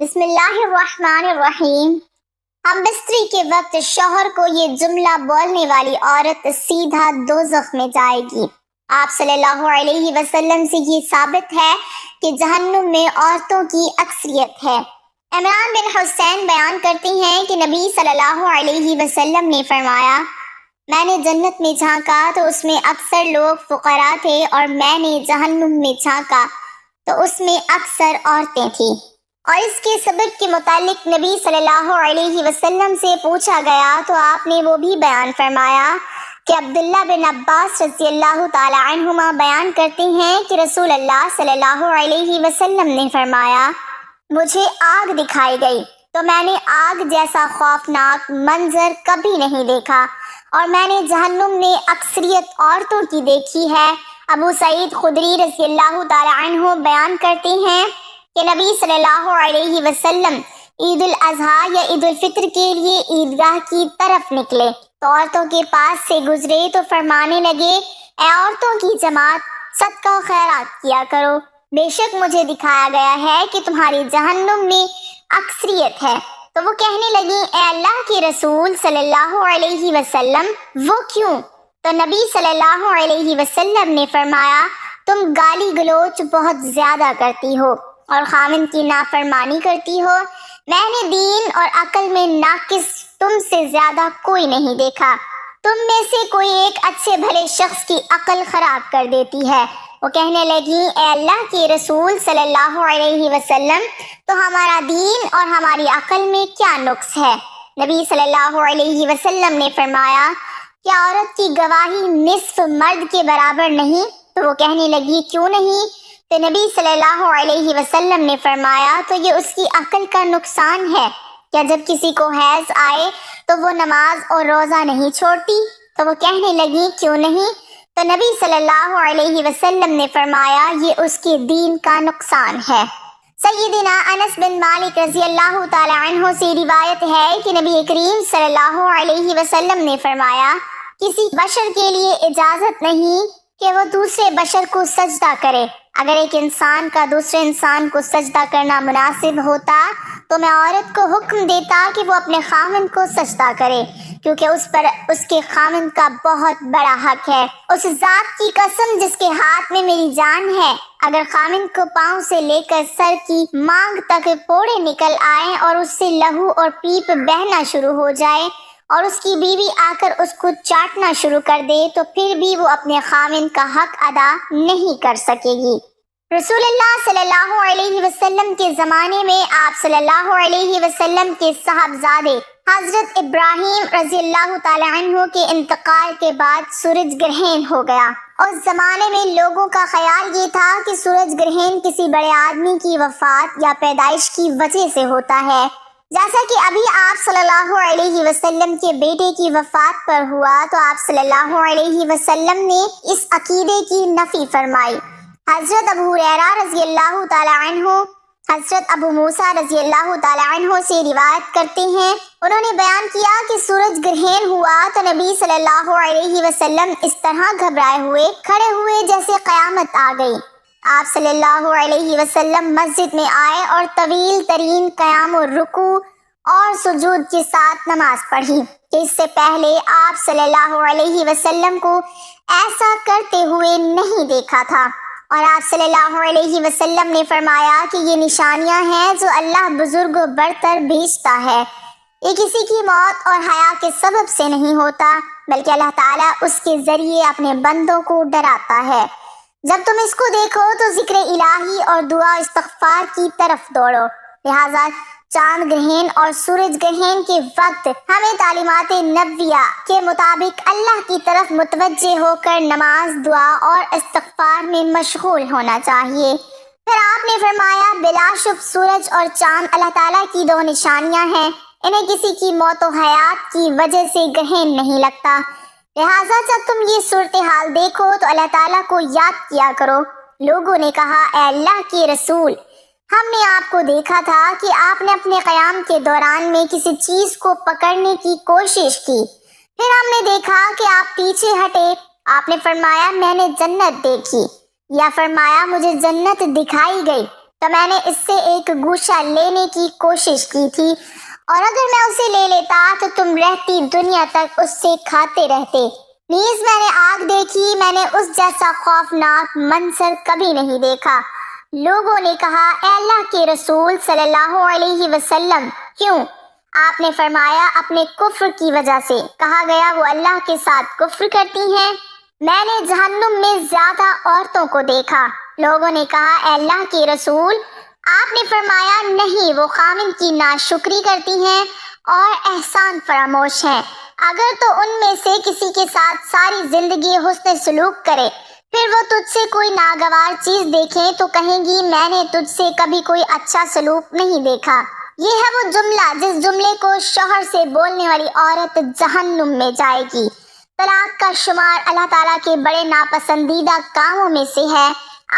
بسم اللہ الرحمن الرحیم۔ ہم بستری کے وقت شوہر کو یہ جملہ بولنے والی عورت سیدھا دوزخ میں جائے گی۔ آپ صلی اللہ علیہ وسلم سے یہ ثابت ہے کہ جہنم میں عورتوں کی اکثریت ہے۔ عمران بن حسین بیان کرتے ہیں کہ نبی صلی اللہ علیہ وسلم نے فرمایا، میں نے جنت میں جھانکا تو اس میں اکثر لوگ فقراء تھے، اور میں نے جہنم میں جھانکا تو اس میں اکثر عورتیں تھیں۔ اور اس کے سبب کے متعلق نبی صلی اللہ علیہ وسلم سے پوچھا گیا تو آپ نے وہ بھی بیان فرمایا کہ عبداللہ بن عباس رضی اللہ تعالی عنہما بیان کرتے ہیں کہ رسول اللہ صلی اللہ علیہ وسلم نے فرمایا، مجھے آگ دکھائی گئی تو میں نے آگ جیسا خوفناک منظر کبھی نہیں دیکھا، اور میں نے جہنم میں اکثریت عورتوں کی دیکھی ہے۔ ابو سعید خدری رضی اللہ تعالی عنہ بیان کرتے ہیں کہ نبی صلی اللہ علیہ وسلم عید الاضحیٰ یا عید الفطر کے لیے عیدگاہ کی طرف نکلے تو عورتوں کے پاس سے گزرے تو فرمانے لگے، اے عورتوں کی جماعت، صدقہ و خیرات کیا کرو، بے شک مجھے دکھایا گیا ہے کہ تمہاری جہنم میں اکثریت ہے۔ تو وہ کہنے لگی، اے اللہ کے رسول صلی اللہ علیہ وسلم، وہ کیوں؟ تو نبی صلی اللہ علیہ وسلم نے فرمایا، تم گالی گلوچ بہت زیادہ کرتی ہو اور خامن کی نافرمانی کرتی ہو۔ میں نے دین اور عقل میں ناقص تم سے زیادہ کوئی نہیں دیکھا۔ تم میں سے کوئی ایک اچھے بھلے شخص کی عقل خراب کر دیتی ہے۔ وہ کہنے لگی، اے اللہ کے رسول صلی اللہ علیہ وسلم، تو ہمارا دین اور ہماری عقل میں کیا نقص ہے؟ نبی صلی اللہ علیہ وسلم نے فرمایا، کیا عورت کی گواہی نصف مرد کے برابر نہیں؟ تو وہ کہنے لگی، کیوں نہیں؟ تو نبی صلی اللہ علیہ وسلم نے فرمایا، تو یہ اس کی عقل کا نقصان ہے۔ کیا جب کسی کو حیض آئے تو وہ نماز اور روزہ نہیں چھوڑتی؟ تو وہ کہنے لگی، کیوں نہیں؟ تو نبی صلی اللہ علیہ وسلم نے فرمایا، یہ اس کے دین کا نقصان ہے۔ سیدنا انس بن مالک رضی اللہ تعالی عنہ سے روایت ہے کہ نبی کریم صلی اللہ علیہ وسلم نے فرمایا، کسی بشر کے لیے اجازت نہیں کہ وہ دوسرے بشر کو سجدہ کرے۔ اگر ایک انسان کا دوسرے انسان کو سجدہ کرنا مناسب ہوتا تو میں عورت کو حکم دیتا کہ وہ اپنے خامن کو سجدہ کرے، کیونکہ اس پر اس کے خامن کا بہت بڑا حق ہے۔ اس ذات کی قسم جس کے ہاتھ میں میری جان ہے، اگر خامن کو پاؤں سے لے کر سر کی مانگ تک پھوڑے نکل آئیں اور اس سے لہو اور پیپ بہنا شروع ہو جائے، اور اس کی بیوی آ کر اس کو چاٹنا شروع کر دے، تو پھر بھی وہ اپنے خامن کا حق ادا نہیں کر سکے گی۔ رسول اللہ صلی اللہ علیہ وسلم کے زمانے میں آپ صلی اللہ علیہ وسلم کے صاحبزادے حضرت ابراہیم رضی اللہ تعالی عنہ کے انتقال کے بعد سورج گرہن ہو گیا۔ اس زمانے میں لوگوں کا خیال یہ تھا کہ سورج گرہن کسی بڑے آدمی کی وفات یا پیدائش کی وجہ سے ہوتا ہے، جیسا کہ ابھی آپ صلی اللہ علیہ وسلم کے بیٹے کی وفات پر ہوا تو آپ صلی اللہ علیہ وسلم نے اس عقیدے کی نفی فرمائی۔ حضرت ابو ہریرہ رضی اللہ تعالی عنہ حضرت ابو موسیٰ رضی اللہ تعالی عنہ سے روایت کرتے ہیں، انہوں نے بیان کیا کہ سورج گرہن ہوا تو نبی صلی اللہ علیہ وسلم اس طرح گھبرائے ہوئے کھڑے ہوئے جیسے قیامت آ گئی۔ آپ صلی اللہ علیہ وسلم مسجد میں آئے اور طویل ترین قیام و رکوع اور سجود کے ساتھ نماز پڑھی کہ اس سے پہلے آپ صلی اللہ علیہ وسلم کو ایسا کرتے ہوئے نہیں دیکھا تھا۔ اور آپ صلی اللہ علیہ وسلم نے فرمایا کہ یہ نشانیاں ہیں جو اللہ بزرگ و برتر بھیجتا ہے، یہ کسی کی موت اور حیا کے سبب سے نہیں ہوتا، بلکہ اللہ تعالیٰ اس کے ذریعے اپنے بندوں کو ڈراتا ہے۔ جب تم اس کو دیکھو تو ذکر الہی اور دعا استغفار کی طرف دوڑو۔ لہٰذا چاند گرہن اور سورج گرہن کے وقت ہمیں تعلیمات نبویہ کے مطابق اللہ کی طرف متوجہ ہو کر نماز، دعا اور استغفار میں مشغول ہونا چاہیے۔ پھر آپ نے فرمایا، بلا شبہ سورج اور چاند اللہ تعالیٰ کی دو نشانیاں ہیں، انہیں کسی کی موت و حیات کی وجہ سے گرہن نہیں لگتا، لہٰذا جب تم یہ صورتحال دیکھو تو اللہ تعالیٰ کو یاد کیا کرو۔ لوگوں نے کہا، اے اللہ کے رسول، ہم نے آپ کو دیکھا تھا کہ آپ نے اپنے قیام کے دوران میں کسی چیز کو پکڑنے کی کوشش کی، پھر ہم نے دیکھا کہ آپ پیچھے ہٹے، آپ نے فرمایا میں نے جنت دیکھی، یا فرمایا مجھے جنت دکھائی گئی، تو میں نے اس سے ایک گوشہ لینے کی کوشش کی تھی، اور اگر میں اسے لے لیتا تو تم رہتی دنیا تک اس سے کھاتے رہتے۔ نیز میں نے آگ دیکھی، میں نے اس جیسا خوفناک منظر کبھی نہیں دیکھا۔ لوگوں نے کہا، اے اللہ کے رسول صلی اللہ علیہ وسلم، کیوں؟ آپ نے فرمایا، اپنے کفر کی وجہ سے۔ کہا گیا، وہ اللہ کے ساتھ کفر کرتی ہیں۔ میں نے جہنم میں زیادہ عورتوں کو دیکھا۔ لوگوں نے کہا، اے اللہ کے رسول، آپ نے فرمایا، نہیں، وہ خامن کی ناشکری کرتی ہیں اور احسان فراموش ہیں۔ اگر تو ان میں سے کسی کے ساتھ ساری زندگی حسن سلوک کرے، پھر وہ تجھ سے کوئی ناگوار چیز دیکھیں تو کہیں گی، میں نے تجھ سے کبھی کوئی اچھا سلوک نہیں دیکھا۔ یہ ہے وہ جملہ جس جملے کو شوہر سے بولنے والی عورت جہنم میں جائے گی۔ طلاق کا شمار اللہ تعالیٰ کے بڑے ناپسندیدہ کاموں میں سے ہے۔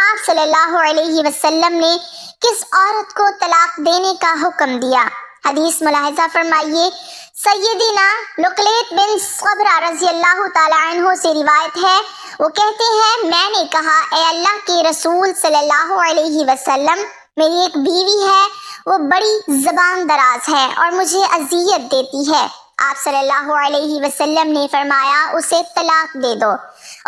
آپ صلی اللہ علیہ وسلم نے کس عورت کو طلاق دینے کا حکم دیا؟ حدیث ملاحظہ فرمائیے۔ سیدنا لقلیت بن صبرہ رضی اللہ تعالیٰ عنہ سے روایت ہے، وہ کہتے ہیں، میں نے کہا، اے اللہ کے رسول صلی اللہ علیہ وسلم، میری ایک بیوی ہے، وہ بڑی زبان دراز ہے اور مجھے اذیت دیتی ہے۔ آپ صلی اللہ علیہ وسلم نے فرمایا، اسے طلاق دے دو۔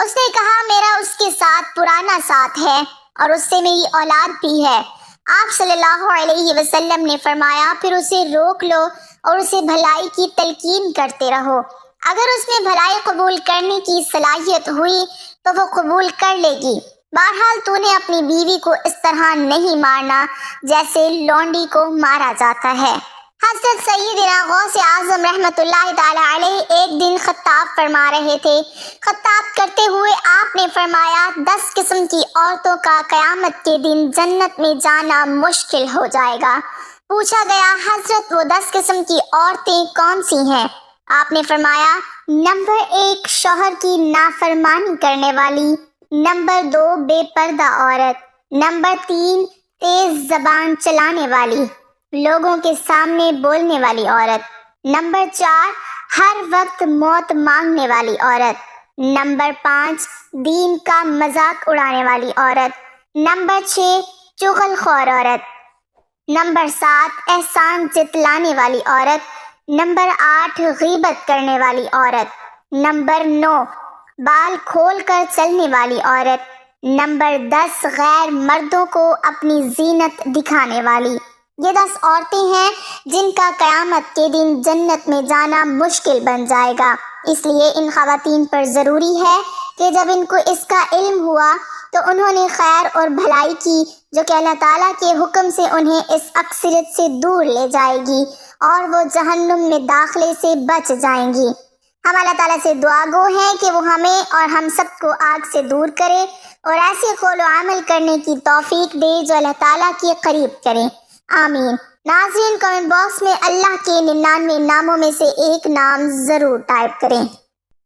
اس نے کہا، میرا اس کے ساتھ پرانا ساتھ ہے اور اس سے میری اولاد بھی ہے۔ آپ صلی اللہ علیہ وسلم نے فرمایا، پھر اسے روک لو اور اسے بھلائی کی تلقین کرتے رہو۔ اگر اس میں بھلائی قبول کرنے کی صلاحیت ہوئی تو وہ قبول کر لے گی۔ بہرحال تو نے اپنی بیوی کو اس طرح نہیں مارنا جیسے لونڈی کو مارا جاتا ہے۔ حضرت سیدنا غوث اعظم رحمۃ اللہ تعالی علیہ ایک دن خطاب فرما رہے تھے۔ خطاب کرتے ہوئے آپ نے فرمایا، 10 قسم کی عورتوں کا قیامت کے دن جنت میں جانا مشکل ہو جائے گا۔ پوچھا گیا، حضرت وہ 10 قسم کی عورتیں کون سی ہیں؟ آپ نے فرمایا، نمبر 1 شوہر کی نافرمانی کرنے والی، نمبر 2 بے پردہ عورت، نمبر 3 تیز زبان چلانے والی، لوگوں کے سامنے بولنے والی عورت، نمبر 4 ہر وقت موت مانگنے والی عورت، نمبر 5 دین کا مذاق اڑانے والی عورت، نمبر 6 چغل خور عورت، نمبر 7 احسان جتلانے والی عورت، نمبر 8 غیبت کرنے والی عورت، نمبر 9 بال کھول کر چلنے والی عورت، نمبر 10 غیر مردوں کو اپنی زینت دکھانے والی۔ یہ 10 عورتیں ہیں جن کا قیامت کے دن جنت میں جانا مشکل بن جائے گا۔ اس لیے ان خواتین پر ضروری ہے کہ جب ان کو اس کا علم ہوا تو انہوں نے خیر اور بھلائی کی، جو کہ اللہ تعالیٰ کے حکم سے انہیں اس اکثریت سے دور لے جائے گی اور وہ جہنم میں داخلے سے بچ جائیں گی۔ ہم اللہ تعالیٰ سے دعا گو ہیں کہ وہ ہمیں اور ہم سب کو آگ سے دور کرے اور ایسے قول و عمل کرنے کی توفیق دے جو اللہ تعالیٰ کے قریب کریں، آمین۔ ناظرین، کمنٹ باکس میں اللہ کے 99 ناموں میں سے ایک نام ضرور ٹائپ کریں۔